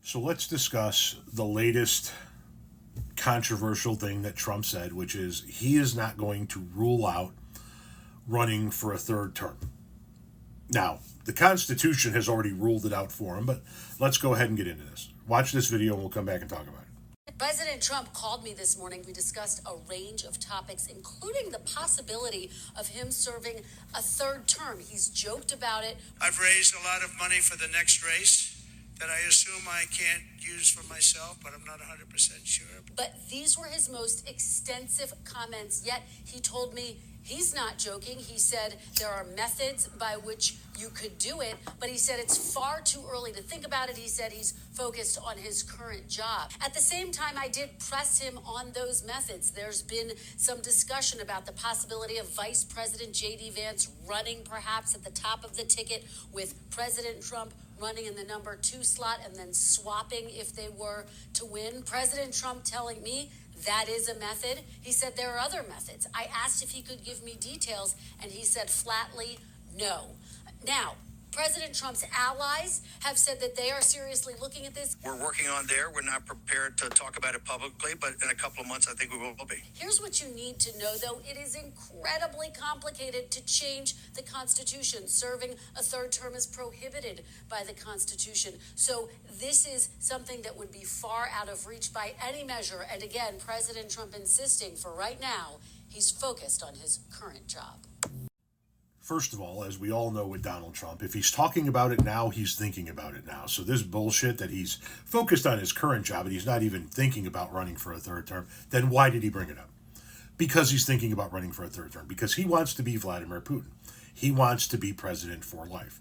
So let's discuss the latest controversial thing that Trump said, which is he is not going to rule out running for a third term. Now, the Constitution has already ruled it out for him, but let's go ahead and get into this. Watch this video and we'll come back and talk about it. President Trump called me this morning. We discussed a range of topics, including the possibility of him serving a third term. He's joked about it. I've raised a lot of money for the next race that I assume I can't use for myself, but I'm not 100% sure. But these were his most extensive comments, yet he told me he's not joking. He said there are methods by which you could do it, but he said it's far too early to think about it. He said he's focused on his current job. At the same time, I did press him on those methods. There's been some discussion about the possibility of Vice President J.D. Vance running perhaps at the top of the ticket with President Trump running in the number 2 slot and then swapping if they were to win. President Trump telling me that is a method. He said there are other methods. I asked if he could give me details, and he said flatly no. Now, President Trump's allies have said that they are seriously looking at this. We're working on there. We're not prepared to talk about it publicly, but in a couple of months, I think we will be. Here's what you need to know, though. It is incredibly complicated to change the Constitution. Serving a third term is prohibited by the Constitution. So this is something that would be far out of reach by any measure. And again, President Trump insisting for right now, he's focused on his current job. First of all, as we all know with Donald Trump, if he's talking about it now, he's thinking about it now. So this bullshit that he's focused on his current job and he's not even thinking about running for a third term, then why did he bring it up? Because he's thinking about running for a third term. Because he wants to be Vladimir Putin. He wants to be president for life.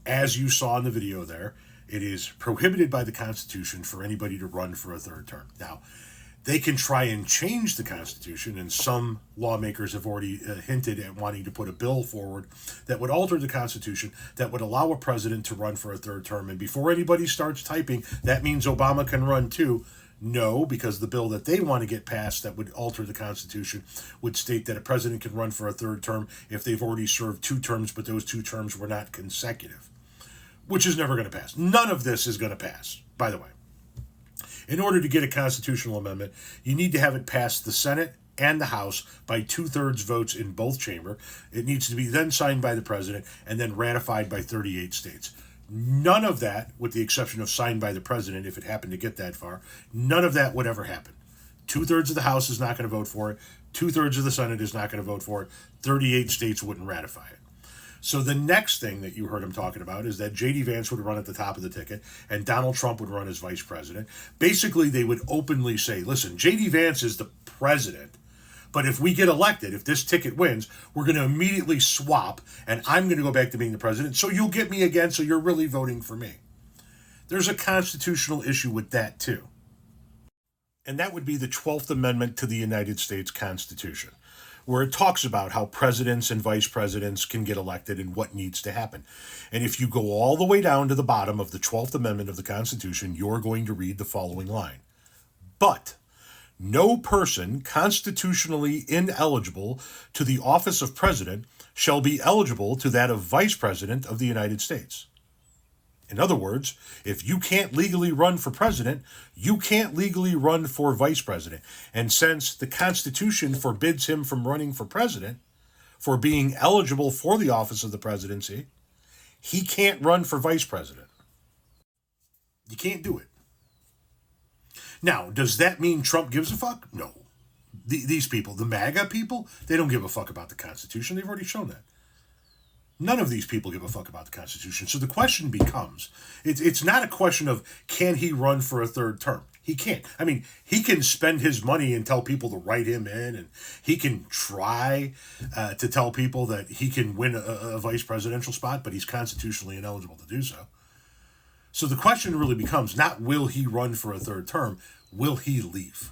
As you saw in the video there, it is prohibited by the Constitution for anybody to run for a third term. Now, they can try and change the Constitution, and some lawmakers have already hinted at wanting to put a bill forward that would alter the Constitution, that would allow a president to run for a third term. And before anybody starts typing, that means Obama can run too. No, because the bill that they want to get passed that would alter the Constitution would state that a president can run for a third term if they've already served 2 terms, but those 2 terms were not consecutive, which is never going to pass. None of this is going to pass, by the way. In order to get a constitutional amendment, you need to have it pass the Senate and the House by 2/3 votes in both chambers. It needs to be then signed by the president and then ratified by 38 states. None of that, with the exception of signed by the president, if it happened to get that far, none of that would ever happen. 2/3 of the House is not going to vote for it. 2/3 of the Senate is not going to vote for it. 38 states wouldn't ratify it. So the next thing that you heard him talking about is that J.D. Vance would run at the top of the ticket and Donald Trump would run as vice president. Basically, they would openly say, listen, J.D. Vance is the president, but if we get elected, if this ticket wins, we're going to immediately swap and I'm going to go back to being the president. So you'll get me again, so you're really voting for me. There's a constitutional issue with that too. And that would be the 12th Amendment to the United States Constitution, where it talks about how presidents and vice presidents can get elected and what needs to happen. And if you go all the way down to the bottom of the 12th Amendment of the Constitution, you're going to read the following line. But no person constitutionally ineligible to the office of president shall be eligible to that of vice president of the United States. In other words, if you can't legally run for president, you can't legally run for vice president. And since the Constitution forbids him from running for president, for being eligible for the office of the presidency, he can't run for vice president. You can't do it. Now, does that mean Trump gives a fuck? No. These people, the MAGA people, they don't give a fuck about the Constitution. They've already shown that. None of these people give a fuck about the Constitution. So the question becomes, it's not a question of can he run for a third term. He can't. I mean, he can spend his money and tell people to write him in, and he can try to tell people that he can win a vice presidential spot, but he's constitutionally ineligible to do so. So the question really becomes not will he run for a third term, will he leave?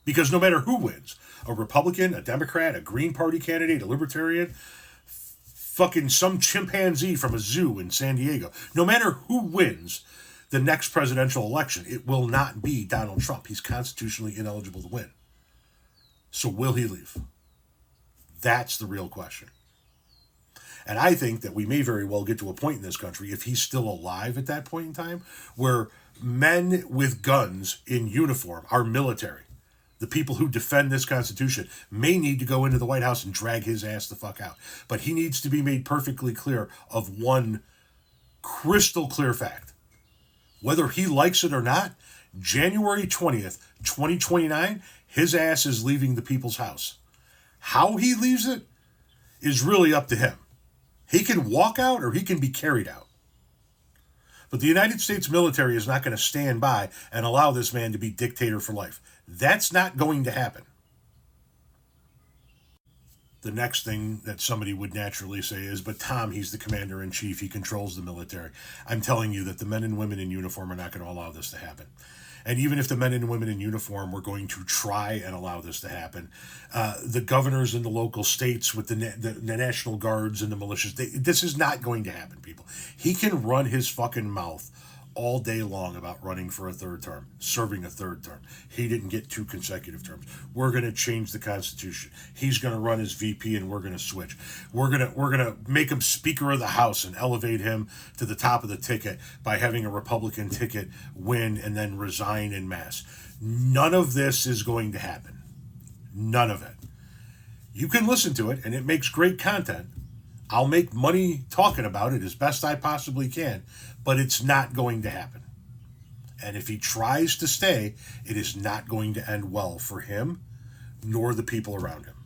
Because no matter who wins, a Republican, a Democrat, a Green Party candidate, a Libertarian, fucking some chimpanzee from a zoo in San Diego. No matter who wins the next presidential election, it will not be Donald Trump. He's constitutionally ineligible to win. So will he leave? That's the real question. And I think that we may very well get to a point in this country, if he's still alive at that point in time, where men with guns in uniform, our military, the people who defend this Constitution, may need to go into the White House and drag his ass the fuck out. But he needs to be made perfectly clear of one crystal clear fact. Whether he likes it or not, January 20th, 2029, his ass is leaving the people's house. How he leaves it is really up to him. He can walk out or he can be carried out. But the United States military is not going to stand by and allow this man to be dictator for life. That's not going to happen. The next thing that somebody would naturally say is, but Tom, he's the commander-in-chief. He controls the military. I'm telling you that the men and women in uniform are not going to allow this to happen. And even if the men and women in uniform were going to try and allow this to happen, the governors in the local states with the National Guards and the militias, this is not going to happen, people. He can run his fucking mouth all day long about running for a third term, serving a third term. He didn't get 2 consecutive terms. We're going to change the Constitution. He's going to run as VP and we're going to switch. We're going to make him Speaker of the House and elevate him to the top of the ticket by having a Republican ticket win and then resign en masse. None of this is going to happen. None of it. You can listen to it and it makes great content. I'll make money talking about it as best I possibly can, but it's not going to happen. And if he tries to stay, it is not going to end well for him nor the people around him.